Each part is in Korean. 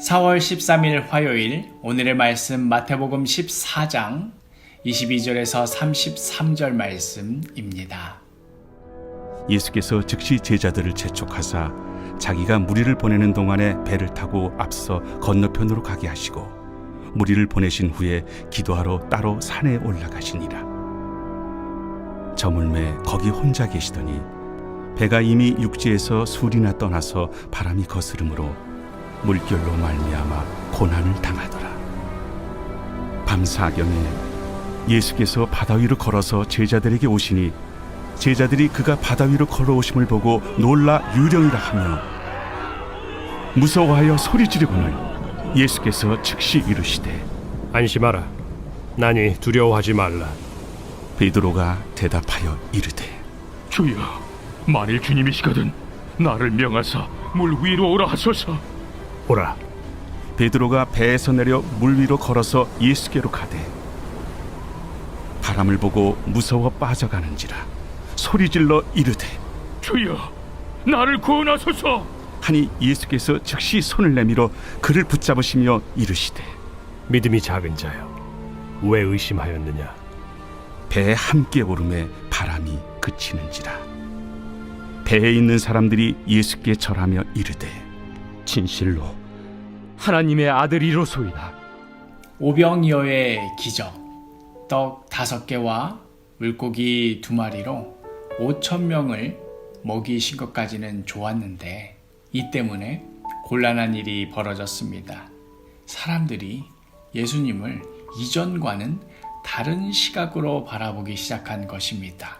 4월 13일 화요일, 오늘의 말씀 마태복음 14장 22절에서 33절 말씀입니다. 예수께서 즉시 제자들을 재촉하사 자기가 무리를 보내는 동안에 배를 타고 앞서 건너편으로 가게 하시고 무리를 보내신 후에 기도하러 따로 산에 올라가시니라. 저물매 거기 혼자 계시더니 배가 이미 육지에서 술이나 떠나서 바람이 거스름으로 물결로 말미암아 고난을 당하더라. 밤사경에 예수께서 바다 위로 걸어서 제자들에게 오시니 제자들이 그가 바다 위로 걸어오심을 보고 놀라 유령이라 하며 무서워하여 소리 지르고는 예수께서 즉시 이르시되 안심하라. 나니 두려워하지 말라. 베드로가 대답하여 이르되 주여, 만일 주님이시거든 나를 명하사 물 위로 오라 하소서. 오라. 베드로가 배에서 내려 물 위로 걸어서 예수께로 가되 바람을 보고 무서워 빠져가는지라 소리질러 이르되 주여, 나를 구원하소서. 하니 예수께서 즉시 손을 내밀어 그를 붙잡으시며 이르시되 믿음이 작은 자여, 왜 의심하였느냐? 배에 함께 오름에 바람이 그치는지라. 배에 있는 사람들이 예수께 절하며 이르되 진실로 하나님의 아들이로소이다. 오병이어의 기적, 떡 5개와 물고기 2마리로 5,000명을 먹이신 것까지는 좋았는데 이 때문에 곤란한 일이 벌어졌습니다. 사람들이 예수님을 이전과는 다른 시각으로 바라보기 시작한 것입니다.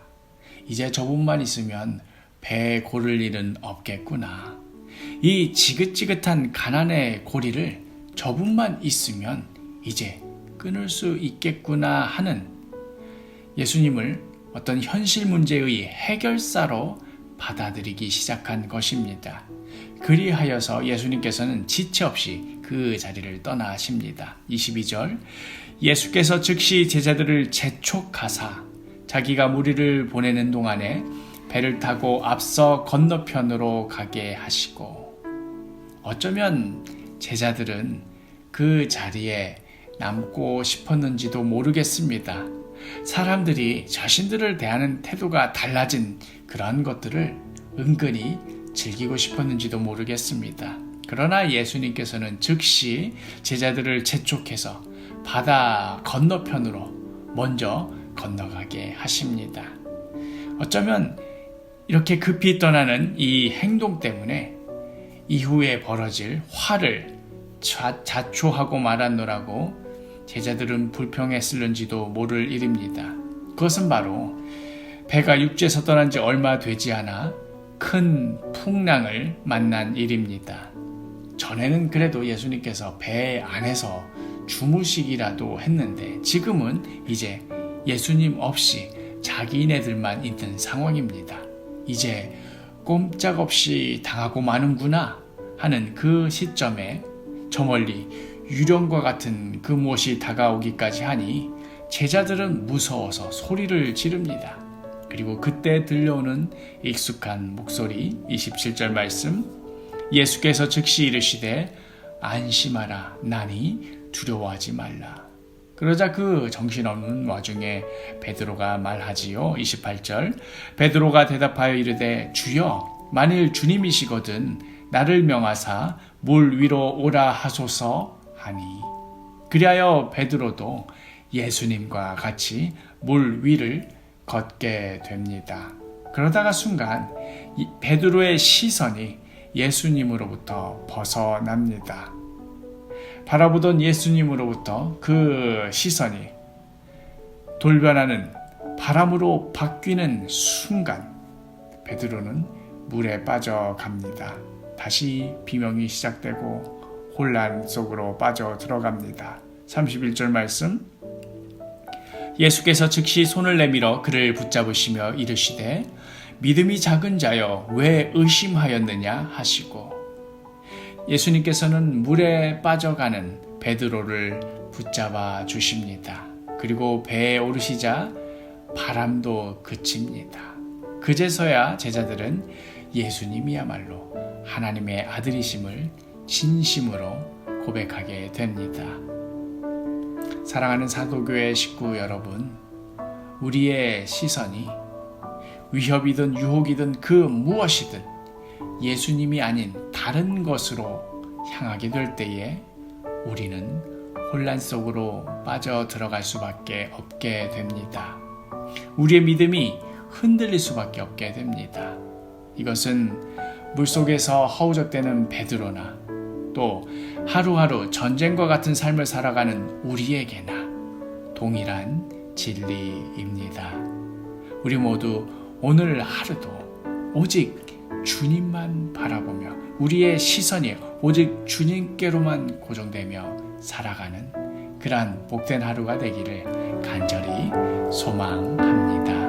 이제 저분만 있으면 배에 고를 일은 없겠구나. 이 지긋지긋한 가난의 고리를 저분만 있으면 이제 끊을 수 있겠구나 하는 예수님을 어떤 현실 문제의 해결사로 받아들이기 시작한 것입니다. 그리하여서 예수님께서는 지체 없이 그 자리를 떠나십니다. 22절, 예수께서 즉시 제자들을 재촉하사 자기가 무리를 보내는 동안에 배를 타고 앞서 건너편으로 가게 하시고, 어쩌면 제자들은 그 자리에 남고 싶었는지도 모르겠습니다. 사람들이 자신들을 대하는 태도가 달라진 그런 것들을 은근히 즐기고 싶었는지도 모르겠습니다. 그러나 예수님께서는 즉시 제자들을 재촉해서 바다 건너편으로 먼저 건너가게 하십니다. 어쩌면 이렇게 급히 떠나는 이 행동 때문에 이후에 벌어질 화를 자초하고 말았노라고 제자들은 불평했을는지도 모를 일입니다. 그것은 바로 배가 육지에서 떠난 지 얼마 되지 않아 큰 풍랑을 만난 일입니다. 전에는 그래도 예수님께서 배 안에서 주무시기라도 했는데 지금은 이제 예수님 없이 자기네들만 있는 상황입니다. 이제 꼼짝없이 당하고 마는구나 하는 그 시점에 저 멀리 유령과 같은 그 무엇이 다가오기까지 하니 제자들은 무서워서 소리를 지릅니다. 그리고 그때 들려오는 익숙한 목소리, 27절 말씀, 예수께서 즉시 이르시되 안심하라, 나니 두려워하지 말라. 그러자 그 정신없는 와중에 베드로가 말하지요. 28절, 베드로가 대답하여 이르되 주여, 만일 주님이시거든 나를 명하사 물 위로 오라 하소서 하니, 그리하여 베드로도 예수님과 같이 물 위를 걷게 됩니다. 그러다가 순간 베드로의 시선이 예수님으로부터 벗어납니다. 바라보던 예수님으로부터 그 시선이 돌변하는 바람으로 바뀌는 순간 베드로는 물에 빠져갑니다. 다시 비명이 시작되고 혼란 속으로 빠져 들어갑니다. 31절 말씀, 예수께서 즉시 손을 내밀어 그를 붙잡으시며 이르시되 믿음이 작은 자여 왜 의심하였느냐 하시고, 예수님께서는 물에 빠져가는 베드로를 붙잡아 주십니다. 그리고 배에 오르시자 바람도 그칩니다. 그제서야 제자들은 예수님이야말로 하나님의 아들이심을 진심으로 고백하게 됩니다. 사랑하는 사도교회 식구 여러분, 우리의 시선이 위협이든 유혹이든 그 무엇이든 예수님이 아닌 다른 것으로 향하게 될 때에 우리는 혼란 속으로 빠져 들어갈 수밖에 없게 됩니다. 우리의 믿음이 흔들릴 수밖에 없게 됩니다. 이것은 물속에서 허우적대는 베드로나 또 하루하루 전쟁과 같은 삶을 살아가는 우리에게나 동일한 진리입니다. 우리 모두 오늘 하루도 오직 주님만 바라보며 우리의 시선이 오직 주님께로만 고정되며 살아가는 그러한 복된 하루가 되기를 간절히 소망합니다.